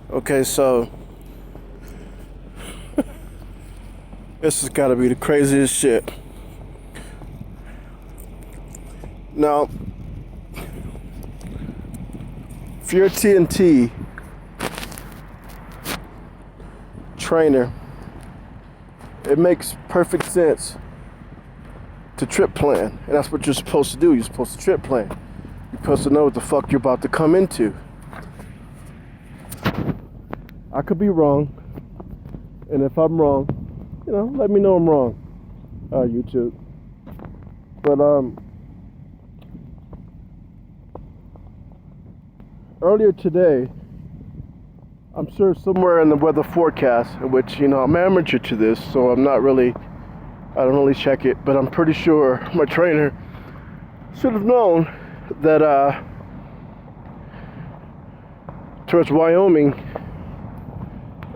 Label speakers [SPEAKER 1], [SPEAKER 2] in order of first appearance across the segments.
[SPEAKER 1] Okay, so this has got to be the craziest shit. Now, if you're a TNT trainer, it makes perfect sense to trip plan. And that's what you're supposed to do. You're supposed to trip plan. You're supposed to know what the fuck you're about to come into. I could be wrong. And if I'm wrong, let me know I'm wrong. YouTube. But earlier today, I'm sure somewhere in the weather forecast, which, I'm amateur to this, so I don't really check it, but I'm pretty sure my trainer should have known that towards Wyoming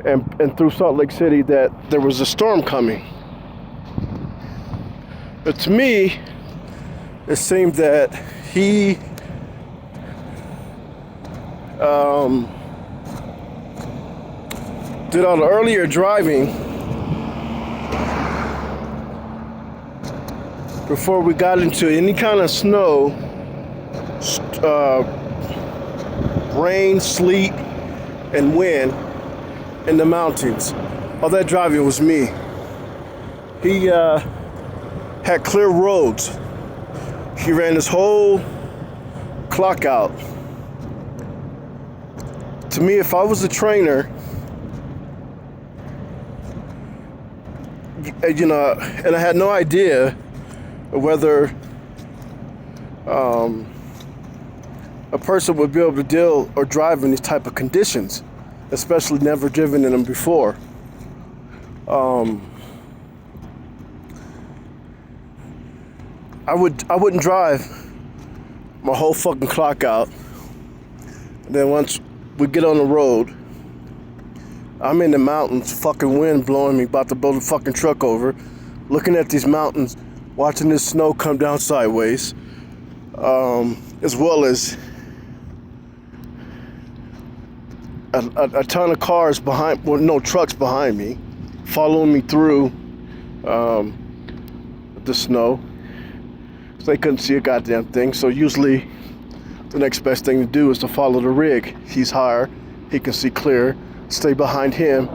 [SPEAKER 1] and through Salt Lake City that there was a storm coming. But to me, it seemed that he did all the earlier driving before we got into any kind of snow, rain, sleet, and wind in the mountains. All that driving was me. He had clear roads. He ran his whole clock out. To me, if I was a trainer, and I had no idea whether a person would be able to deal or drive in these type of conditions, especially never driven in them before. I wouldn't drive my whole fucking clock out. And then once we get on the road, I'm in the mountains, fucking wind blowing me, about to blow the fucking truck over, looking at these mountains, watching this snow come down sideways, as well as a ton of cars behind, trucks behind me, following me through the snow. So they couldn't see a goddamn thing. So usually the next best thing to do is to follow the rig. He's higher, he can see clear, stay behind him,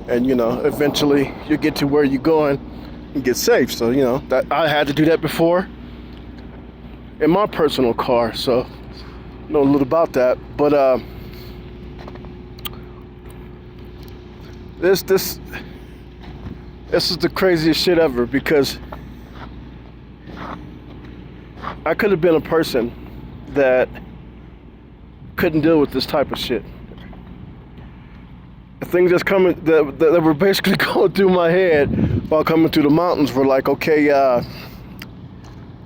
[SPEAKER 1] and eventually you get to where you're going and get safe. So that I had to do that before in my personal car, so I know a little about that. But this is the craziest shit ever, because I could have been a person that couldn't deal with this type of shit. The things that's coming that were basically going through my head while coming through the mountains were like, okay,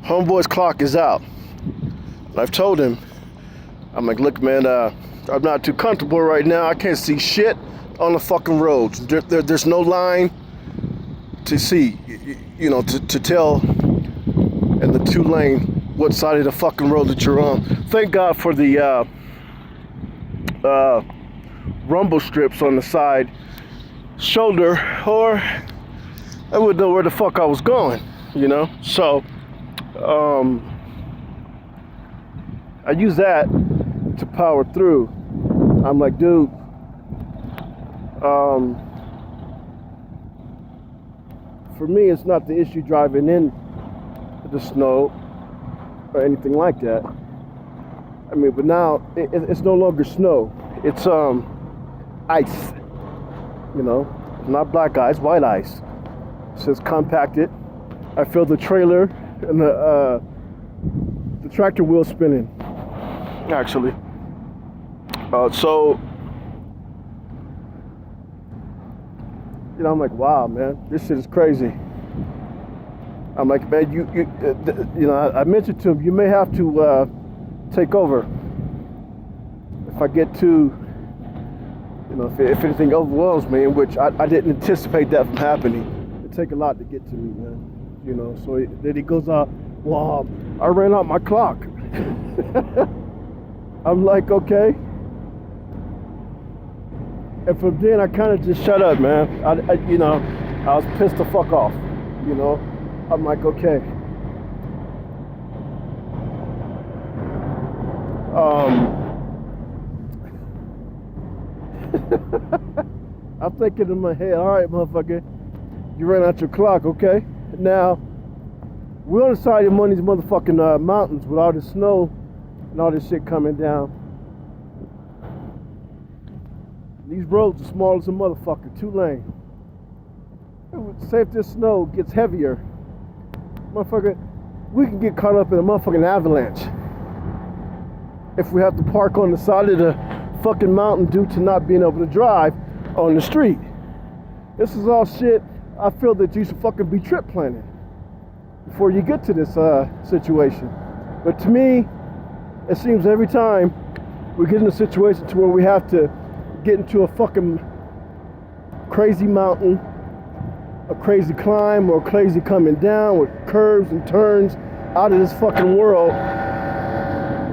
[SPEAKER 1] homeboy's clock is out. And I've told him, I'm like, look, man, I'm not too comfortable right now. I can't see shit on the fucking roads. There's no line to see, to tell in the 2-lane what side of the fucking road that you're on. Thank God for the rumble strips on the side shoulder, or I wouldn't know where the fuck I was going, So I use that to power through. I'm like, dude, for me, it's not the issue driving in the snow or anything like that. I mean, but now it's no longer snow. It's ice. Not black ice, white ice. So it's compacted. I feel the trailer and the tractor wheel spinning. Actually, so I'm like, wow, man, this shit is crazy. I'm like, man, I mentioned to him, you may have to take over if I get too, if anything overwhelms me, in which I didn't anticipate that from happening. It'd take a lot to get to me, man. So then he goes out, well, I ran out my clock. I'm like, okay. And from then I kind of just shut up, man. You know, I was pissed the fuck off. You know, I'm like, okay. I'm thinking in my head, all right, motherfucker, you ran out your clock, okay? Now, we're on the side of one of these motherfucking mountains with all this snow and all this shit coming down. These roads are small as a motherfucker, 2 lane. Say if this snow gets heavier, motherfucker, we can get caught up in a motherfucking avalanche. If we have to park on the side of the fucking mountain due to not being able to drive on the street. This is all shit I feel that you should fucking be trip planning before you get to this situation. But to me, it seems every time we get in a situation to where we have to get into a fucking crazy mountain, a crazy climb, or crazy coming down with curves and turns out of this fucking world,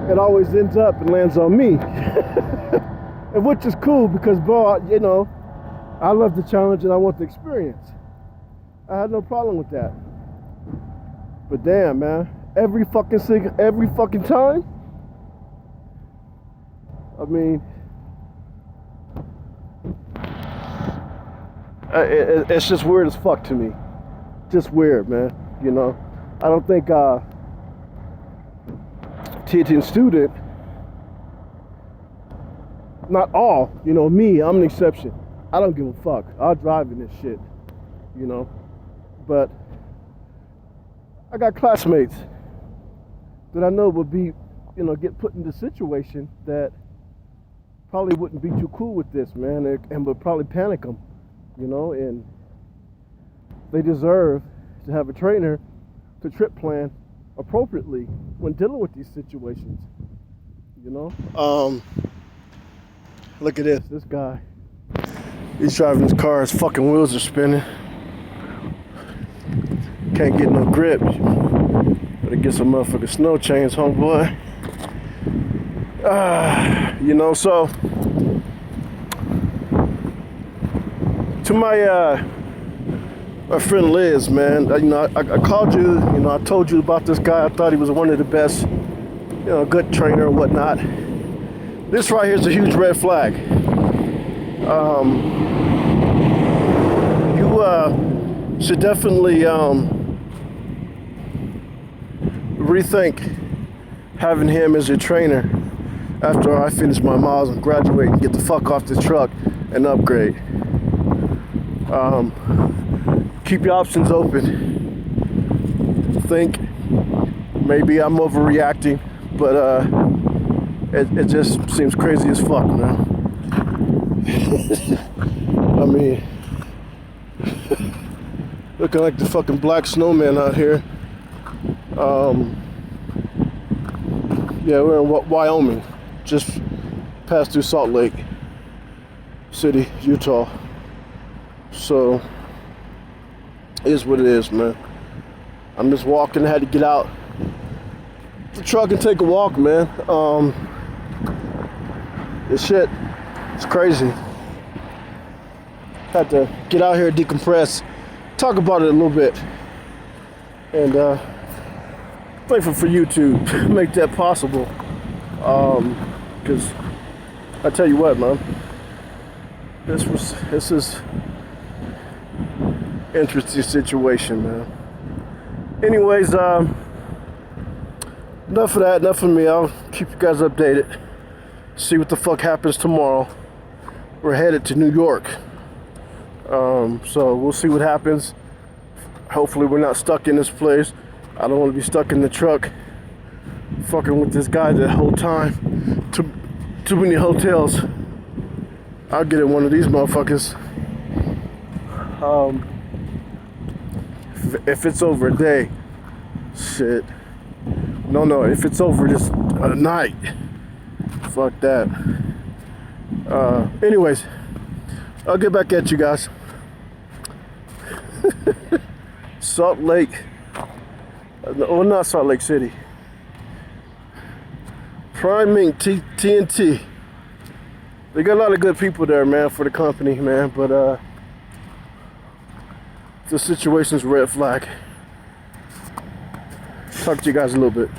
[SPEAKER 1] it always ends up and lands on me. And which is cool because, bro, you know, I love the challenge and I want the experience. I had no problem with that. But damn, man, every fucking time, I mean, it's just weird as fuck to me. Just weird, man. You know, I don't think TNT student, not all, you know, me, I'm an exception. I don't give a fuck. I'll drive in this shit, you know. But I got classmates that I know would be, you know, get put in the situation that probably wouldn't be too cool with this, man, and would probably panic them, you know, and they deserve to have a trainer to trip plan appropriately when dealing with these situations, you know. Look at this guy, he's driving his car, his fucking wheels are spinning, can't get no grip. Better get some motherfucking snow chains, homeboy. You know, so to my friend Liz, man, you know, I called you, you know, I told you about this guy. I thought he was one of the best, you know, good trainer and whatnot. This right here is a huge red flag. You should definitely rethink having him as your trainer after I finish my miles and graduate and get the fuck off this truck and upgrade. Keep your options open. Think maybe I'm overreacting, but it just seems crazy as fuck, man. I mean, looking like the fucking black snowman out here. Yeah, we're in Wyoming, just passed through Salt Lake City, Utah. So, it is what it is, man. I'm just walking, I had to get out the truck and take a walk, man. This shit, it's crazy. Had to get out here, decompress, talk about it a little bit. And thankful for you to make that possible. Because I tell you what, man, this is interesting situation, man. Anyways, enough of that, enough of me. I'll keep you guys updated. See what the fuck happens tomorrow. We're headed to New York. So we'll see what happens. Hopefully we're not stuck in this place. I don't want to be stuck in the truck fucking with this guy the whole time. Too many hotels. I'll get in one of these motherfuckers. If it's over a day, shit. No, if it's over just a night, fuck that. Anyways, I'll get back at you guys. Salt Lake, well, not Salt Lake City. Prime Mink TNT. They got a lot of good people there, man, for the company, man. But the situation's red flag. Talk to you guys a little bit.